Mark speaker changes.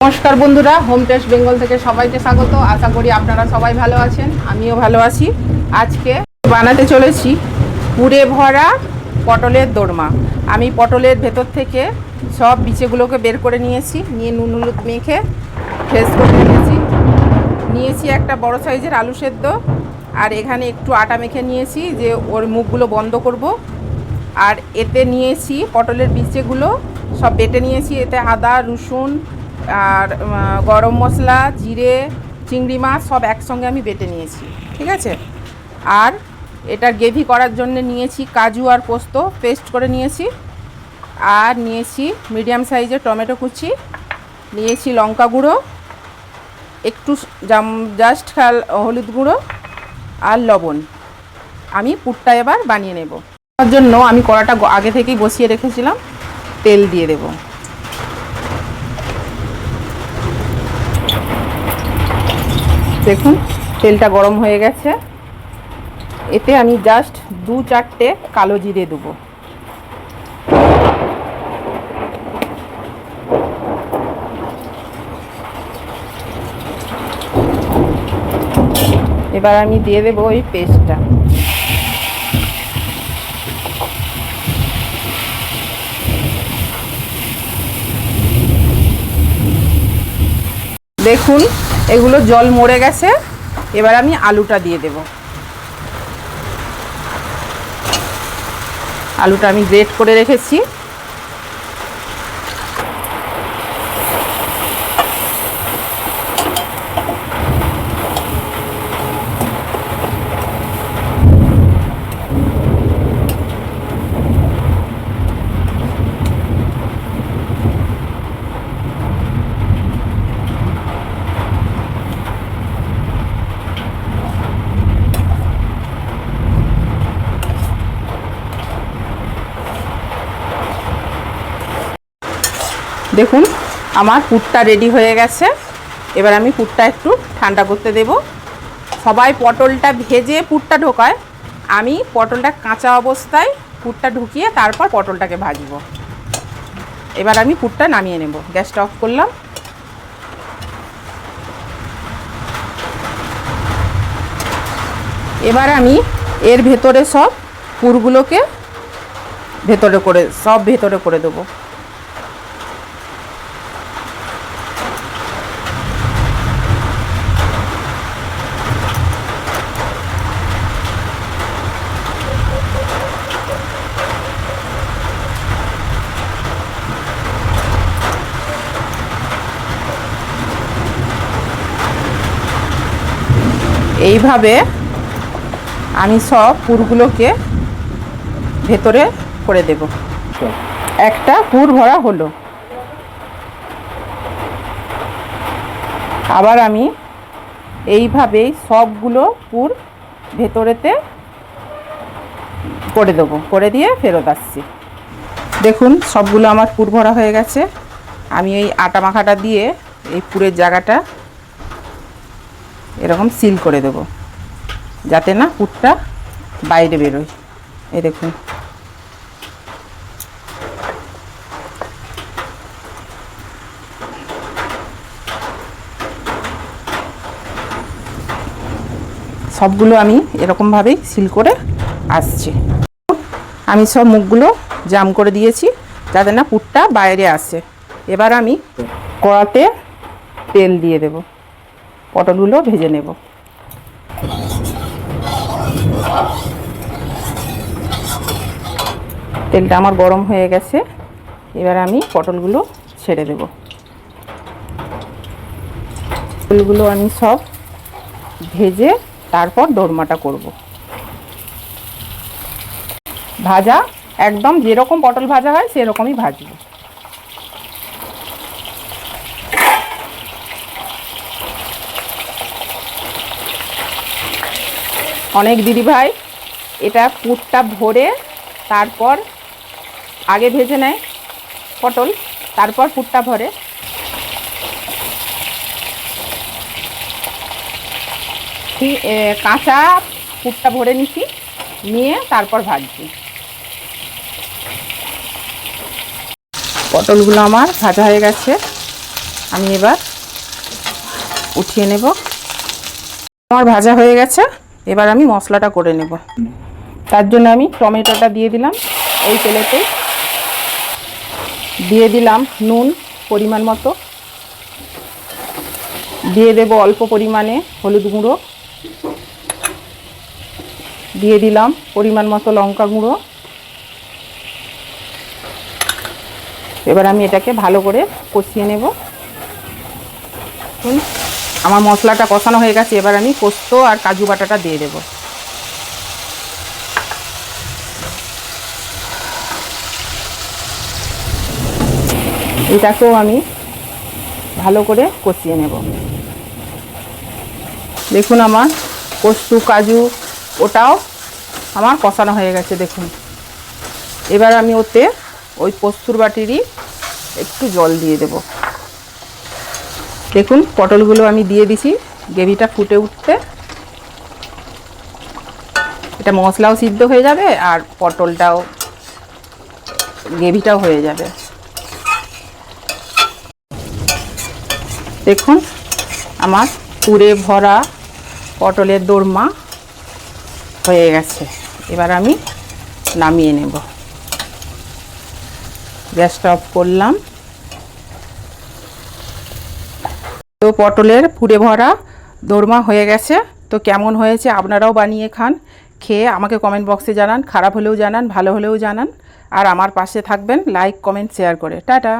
Speaker 1: নমস্কার বন্ধুরা, home test Bengal থেকে সবাইকে স্বাগত। আশা করি আপনারা সবাই ভালো আছেন, আমিও ভালো আছি। আজকে বানাতে চলেছি পুরে ভরা পটলের দোরমা। আমি পটলের ভেতর থেকে সব বিচেগুলোকে বের করে নিয়েছি, নিয়ে নুন হলুদ মেখে ফ্রেশ করে নিয়েছি একটা বড় সাইজের আলু সেদ্ধ। আর এখানে একটু আটা মেখে নিয়েছি যে ওর মুখগুলো বন্ধ করব। আর এতে নিয়েছি পটলের বিচেগুলো সব বেটে নিয়েছি। এতে আদা, রসুন আর গরম মশলা, জিরে, চিংড়ি মাছ সব একসঙ্গে আমি বেটে নিয়েছি, ঠিক আছে। আর এটা গ্রেভি করার জন্য নিয়েছি কাজু আর পোস্ত পেস্ট করে নিয়েছি। আর নিয়েছি মিডিয়াম সাইজের টমেটো কুচি, নিয়েছি লঙ্কা গুঁড়ো, একটু জাস্ট হলুদ গুঁড়ো আর লবণ। আমি পুরটা এবার বানিয়ে নেব। তার জন্য আমি কড়াটা আগে থেকেই বসিয়ে রেখেছিলাম। তেল দিয়ে দেব। দেখুন তেলটা গরম হয়ে গেছে। এতে আমি জাস্ট 2-4টে কালো জিরে দেবো। এবার আমি দিয়ে দেবো ওই পেস্টটা। দেখুন এগুলো জল মরে গেছে। এবার আমি আলুটা দিয়ে দেব। আলুটা আমি গ্রেট করে রেখেছি। দেখুন আমার পুরটা রেডি হয়ে গেছে। এবার আমি পুরটা একটু ঠান্ডা করতে দেব। সবাই পটলটা ভেজে পুরটা ঢোকায়, আমি পটলটা কাঁচা অবস্থায় পুরটা ঢুকিয়ে তারপর পটলটাকে ভাজবো। এবার আমি পুরটা নামিয়ে নেব। গ্যাসটা অফ করলাম। এবার আমি এর ভেতরে সব পুরগুলোকে ভেতরে করে দেবো। এইভাবে আমি সব পুরগুলোকে ভেতরে করে দেব। একটা পুর ভরা হলো। আবার আমি এইভাবেই সবগুলো পুর ভেতরেতে করে দেবো, করে দিয়ে ফেরত আসছি। দেখুন সবগুলো আমার পুর ভরা হয়ে গেছে। আমি এই আটা মাখাটা দিয়ে এই পুরের জায়গাটা এরকম সিল করে দেব, যাতে না পুরটা বাইরে বেরোয়। এই দেখুন সবগুলো আমি এরকমভাবেই সিল করে আসছি। আমি সব মুখগুলো জাম করে দিয়েছি যাতে না পুরটা বাইরে আসে। এবার আমি কড়াতে তেল দিয়ে দেব, পটলগুলো ভেজে নেব। তেলটা আমার গরম হয়ে গেছে। এবার আমি পটলগুলো ছেড়ে দেব। পটলগুলো আমি সব ভেজে তারপর দোরমাটা করব। ভাজা একদম যেরকম পটল ভাজা হয় সেরকমই ভাজবো। অনেক দিদিভাই এটা পুরটা ভরে তারপর আগে ভেজে নেয় পটল, তারপর পুরটা ভরে। কাঁচা পুরটা ভরে নিছি, নিয়ে তারপর ভাজছি। পটলগুলো আমার ভাজা হয়ে গেছে। আমি এবার উঠিয়ে নেব। আমার ভাজা হয়ে গেছে, এবার আমি মশলাটা করে নেব। তার জন্য আমি টমেটোটা দিয়ে দিলাম এই তেলেতে, দিয়ে দিলাম নুন পরিমাণ মতো, দিয়ে দেব অল্প পরিমাণে হলুদ গুঁড়ো, দিয়ে দিলাম পরিমাণ মতো লঙ্কা গুঁড়ো। এবার আমি এটাকে ভালো করে কষিয়ে নেব। আমার মশলাটা কষানো হয়ে গেছে, এবার আমি পোস্ত আর কাজু বাটাটা দিয়ে দেব। এটাকেও আমি ভালো করে কষিয়ে নেব। দেখুন আমার পোস্ত কাজু ওটাও আমার কষানো হয়ে গেছে দেখুন। এবার আমি ওতে ওই পোস্তর বাটিরই একটু জল দিয়ে দেব। দেখুন পটলগুলো আমি দিয়ে দিছি গ্রেভিটা ফুটে উঠতে। এটা মশলাও সিদ্ধ হয়ে যাবে আর পটলটাও গ্রেভিটাও হয়ে যাবে। দেখুন আমার পুরে ভরা পটলের দোরমা হয়ে গেছে। এবার আমি নামিয়ে নেব। গ্যাসটা অফ করলাম। তো পটলের পুরে ভরা দোরমা হয়ে গেছে। তো কেমন হয়েছে আপনারাও বানিয়ে খান, খেয়ে আমাকে কমেন্ট বক্সে জানান, খারাপ হলেও জানান, ভালো হলেও জানান। আর আমার পাশে থাকবেন লাইক কমেন্ট শেয়ার করে। টাটা।